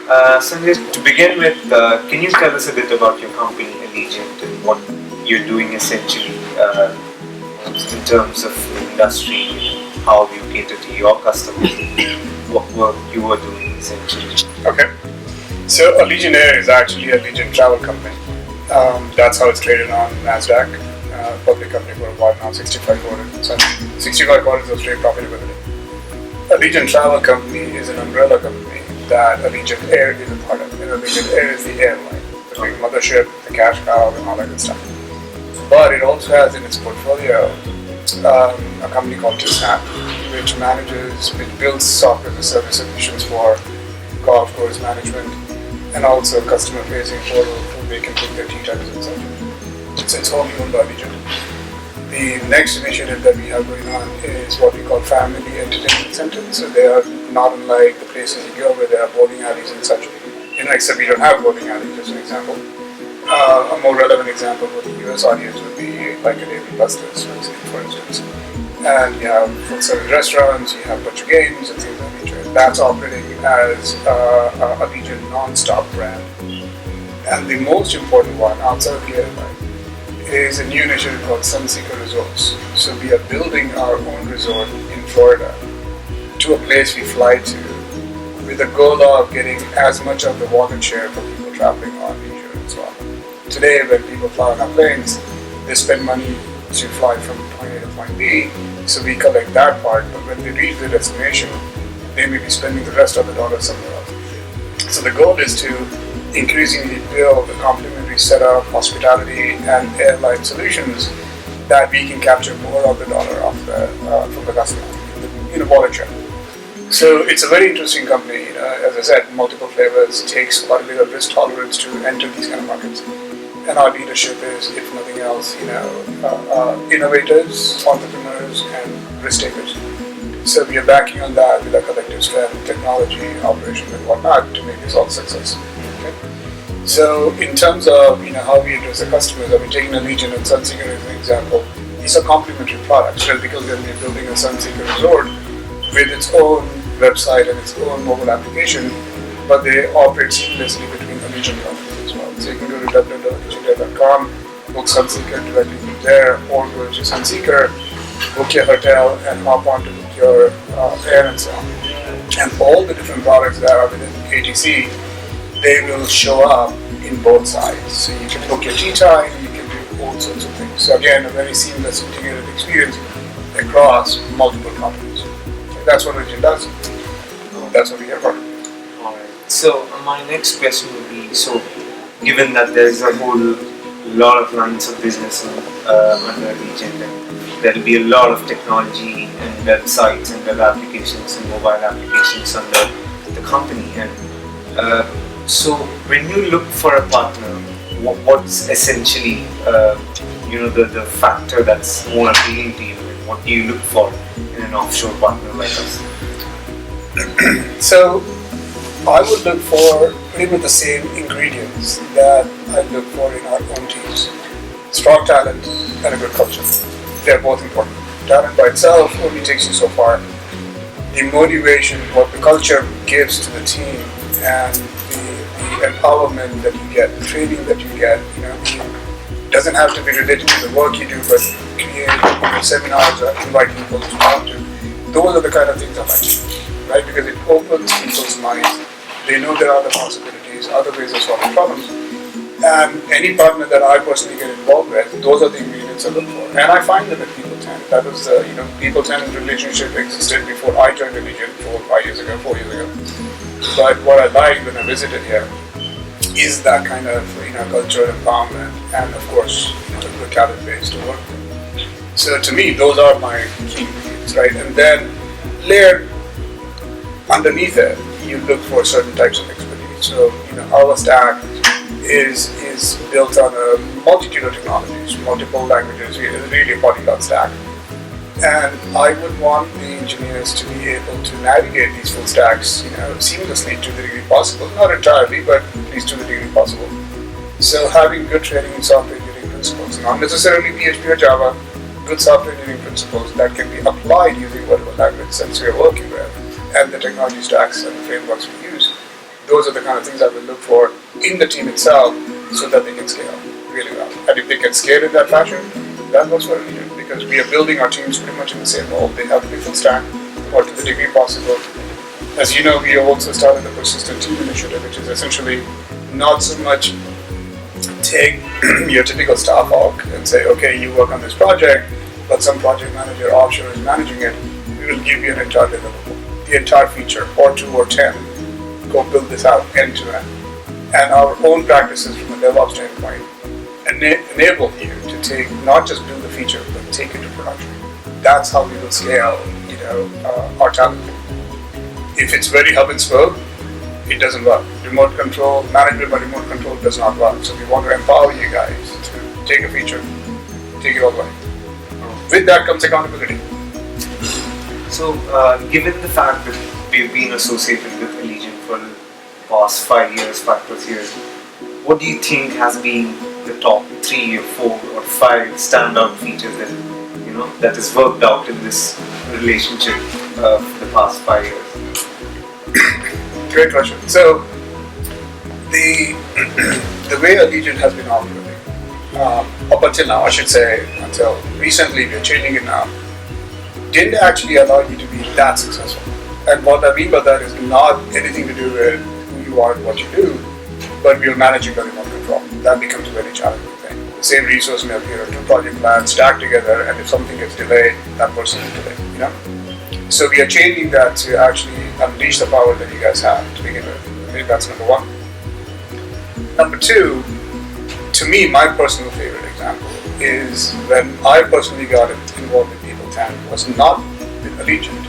Sanjay, to begin with, can you tell us a bit about your company, Allegiant, and what you're doing essentially in terms of industry, how you cater to your customers, what work you are doing essentially? Okay. So Allegiant Air is actually a Allegiant Travel company. That's how it's traded on NASDAQ. Public company for a while now, 65 quarters. 65 quarters of straight profitability. Allegiant Travel Company is an umbrella company that Allegiant Air is a part of. And Allegiant Air is the airline, the big mothership, the cash cow, and all that good stuff. But it also has in its portfolio a company called Testimonial, which builds software as a service solutions for golf course management and also customer-facing portal where they can book their tea times and such. It's wholly owned by Allegiant. The next initiative that we have going on is what we call family entertainment centers. So they are not unlike the places you go where there are bowling alleys and such. Except we don't have bowling alleys, as an example. A more relevant example for the US audience would be like a Daily Buster's, for instance. And you have full service restaurants, you have a bunch of games and things of that nature. That's operating as a Allegiant non-stop brand. And the most important one outside of the airline is a new initiative called Sunseeker Resorts. So we are building our own resort in Florida to a place we fly to with the goal of getting as much of the wallet share for people traveling on leisure and so on. Today, when people fly on our planes, they spend money to fly from point A to point B, so we collect that part, but when they reach the destination, they may be spending the rest of the dollar somewhere else. So the goal is to increasingly build a complementary set of hospitality and airline solutions that we can capture more of the dollar from the customer in a wallet share. So it's a very interesting company. As I said, multiple flavors, takes quite a bit of risk tolerance to enter these kind of markets. And our leadership is, if nothing else, innovators, entrepreneurs, and risk takers. So we are backing on that with our collective strength, technology, operations, and whatnot to make this all success. Okay? So in terms of how we address the customers, I mean, taking Allegiant and Sunseeker as an example, these are complementary products. Just because then we're building a Sunseeker resort with its own website and its own mobile application, but they operate seamlessly between Allegiant companies as well. So you can go to www.allegiantair.com, book Sunseeker directly from there, or go to Sunseeker, book your hotel, and hop on to book your air and so on. And all the different products that are within ATC, they will show up in both sides. So you can book your tea time, you can do all sorts of things. So again, a very seamless integrated experience across multiple companies. That's what Allegiant does. That's what we are for. Alright. So my next question would be, so given that there's a whole lot of lines of business under Allegiant, and there'll be a lot of technology and websites and web applications and mobile applications under the company, and so when you look for a partner, what's essentially the factor that's more appealing to you, and what do you look for in an offshore partner like us? So I would look for pretty much the same ingredients that I look for in our own teams. Strong talent and a good culture. They're both important. Talent by itself only takes you so far. The motivation, what the culture gives to the team, and the empowerment that you get, the training that you get, doesn't have to be related to the work you do, but create seminars or invite people to talk to. Those are the kind of things I like, right? Because it opens people's minds. They know there are other possibilities, other ways of solving problems. And any partner that I personally get involved with, those are the ingredients I look for. And I find them at People 10. That was People 10 relationship existed before I joined Allegiant 4 years ago. But what I liked when I visited here is that kind of culture, empowerment, and of course a good talent base to work with. So to me, those are my key ingredients, right? And then layered underneath it, you look for certain types of expertise. So our stack is built on a multitude of technologies, multiple languages. It's really a polyglot stack. And I would want the engineers to be able to navigate these full stacks, seamlessly to the degree possible. Not entirely, but at least to the degree possible. So having good training in software engineering principles, not necessarily PHP or Java, good software engineering principles that can be applied using whatever language since we are working with, and the technology stacks and the frameworks we use. Those are the kind of things I will look for in the team itself so that they can scale really well. And if they can scale in that fashion, that works for Allegiant because we are building our teams pretty much in the same mold. They have to be full stack or to the degree possible. As you know, we have also started the Persistent Team Initiative, which is essentially not so much take your typical staff org and say, okay, you work on this project, but some project manager offshore is managing it. We will give you an entire deliverable, the entire feature, or 2 or 10. Go build this out end to end. And our own practices from a DevOps standpoint enable you to take, not just build the feature, but take it to production. That's how we will scale, our talent. If it's very hub and spoke, it doesn't work. Remote control, management by remote control does not work. So we want to empower you guys to take a feature, take it all the way. With that comes accountability. So, given the fact that we've been associated with Allegiant for the past 5+ years, what do you think has been the top 3 or 4 or 5 standout features that has worked out in this relationship for the past 5 years? Great question. So, the way Allegiant has been operating, up until now, I should say, until recently, we're changing it now, didn't actually allow you to be that successful. And what I mean by that is not anything to do with who you are and what you do, but we are managing the remote control. That becomes a very challenging thing. The same resource may appear, 2 project plans stacked together, and if something gets delayed, that person is delayed, So we are changing that to actually unleash the power that you guys have to begin with. I think that's number 1. Number 2, to me, my personal favorite example is when I personally got involved with People 10 was not with Allegiant,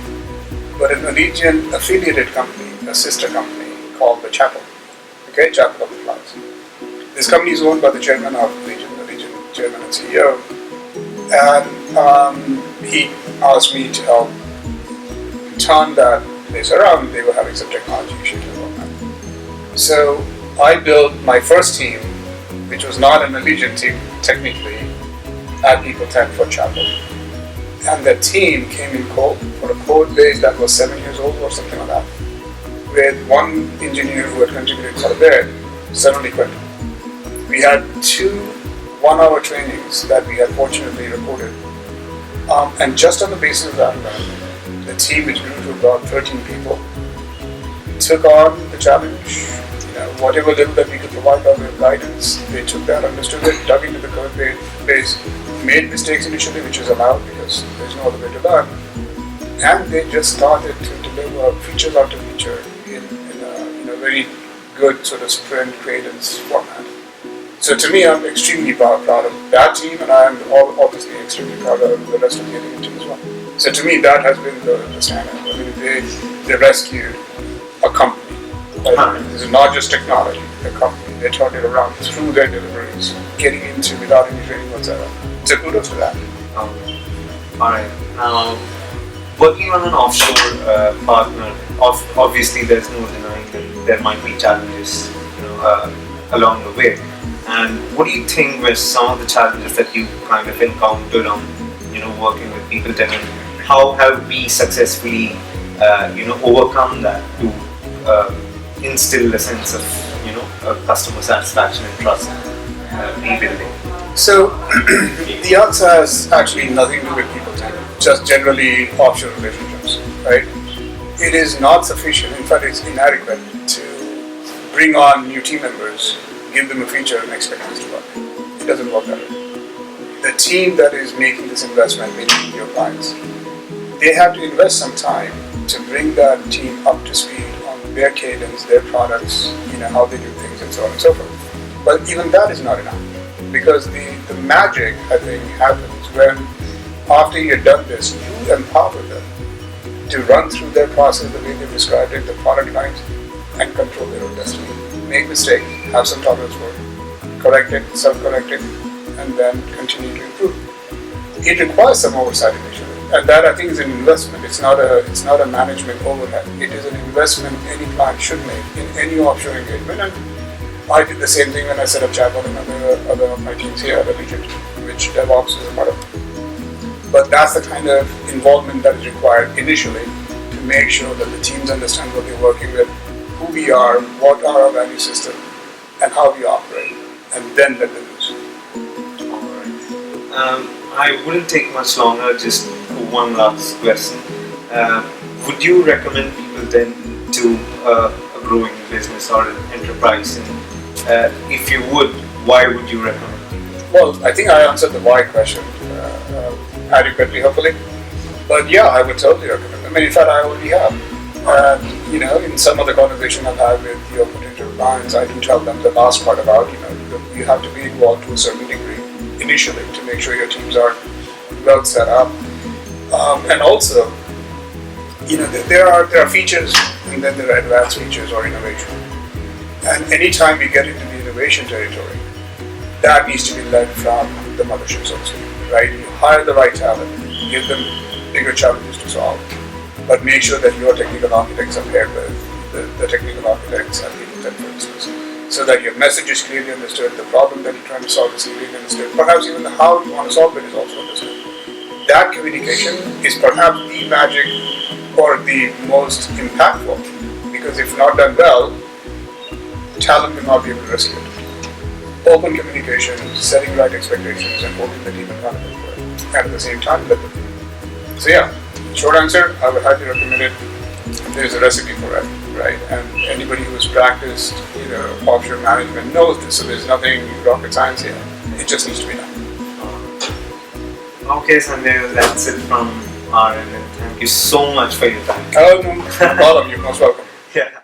but an Allegiant affiliated company, a sister company called the Chapel. Okay, Chapel of the Clouds. This company is owned by the chairman of Allegiant chairman and CEO, and he asked me to help turn that place around. They were having some technology issues and whatnot. So I built my first team, which was not an Allegiant team technically, at People 10 for Chapel. And that team came in cold for a code base that was 7 years old or something like that, with one engineer who had contributed quite a bit suddenly quit. We had 2 1-hour trainings that we had fortunately recorded. And just on the basis of that, the team, which grew to about 13 people, took on the challenge. Whatever little that we could provide by way of guidance, they took that, understood it, dug into the code base, made mistakes initially, which is allowed because there's no other way to learn, and they just started to deliver features after feature in a very good sort of sprint cadence format. So to me, I'm extremely proud of that team, and I'm obviously extremely proud of the rest of the Allegiant team as well. So to me, that has been the standout. I mean, they rescued a company. This is not just technology, a company. They turned it around through their deliveries, getting into without any training whatsoever. So kudos to that. Alright. Now, working on an offshore partner, obviously there's no denying that there might be challenges, along the way. And what do you think were some of the challenges that you kind of encountered on, working with People 10? How have we successfully, overcome that to instill a sense of, customer satisfaction and trust rebuilding? So the answer has actually nothing to do with People 10, just generally offshore relationships, right? It is not sufficient, in fact it's inadequate to bring on new team members, give them a feature and expect this to work. It doesn't work that way. The team that is making this investment, meaning your clients, they have to invest some time to bring that team up to speed on their cadence, their products, how they do things and so on and so forth. But even that is not enough, because the magic, I think, happens when after you're done this, you empower them to run through their process the way they've described it, the product lines, and control their own destiny. Make mistakes, have some tolerance for it, correct it, self-correct it, and then continue to improve. It requires some oversight initially, and that I think is an investment. It's not a management overhead. It is an investment any client should make in any offshore engagement. And I did the same thing when I set up Chapel and other of my teams here at Allegiant, which DevOps is a part of. But that's the kind of involvement that is required initially to make sure that the teams understand what they're working with, who we are, what are our value system, and how we operate, and then let them loose. Alright. I wouldn't take much longer, just one last question. Would you recommend people then to a growing business or an enterprise? And if you would, why would you recommend people? Well, I think I answered the why question adequately, hopefully. But yeah, I would totally recommend. I mean, in fact, I already have. In some other conversation I've had with your potential clients, I do tell them the last part about, you have to be involved to a certain degree initially to make sure your teams are well set up. And also, there are features and then there are advanced features or innovation. And anytime we get into the innovation territory, that needs to be led from the mothership, so to speak, right? You hire the right talent, give them bigger challenges to solve, but make sure that your technical architects are paired with the technical architects and the influencers, so that your message is clearly understood, the problem that you're trying to solve is clearly understood, perhaps even how you want to solve it is also understood. That communication is perhaps the magic or the most impactful, because if not done well, talent will not be able to receive it. Open communication, setting right expectations, and holding the team accountable for it, and at the same time, let them do. So yeah, short answer, I would highly recommend it. There's a recipe for it, right? And anybody who's practiced, offshore management knows this. So there's nothing rocket science here. It just needs to be done. Okay, Sanjay, that's it from our end. Thank you so much for your time. Oh, no problem. You're most welcome. Yeah.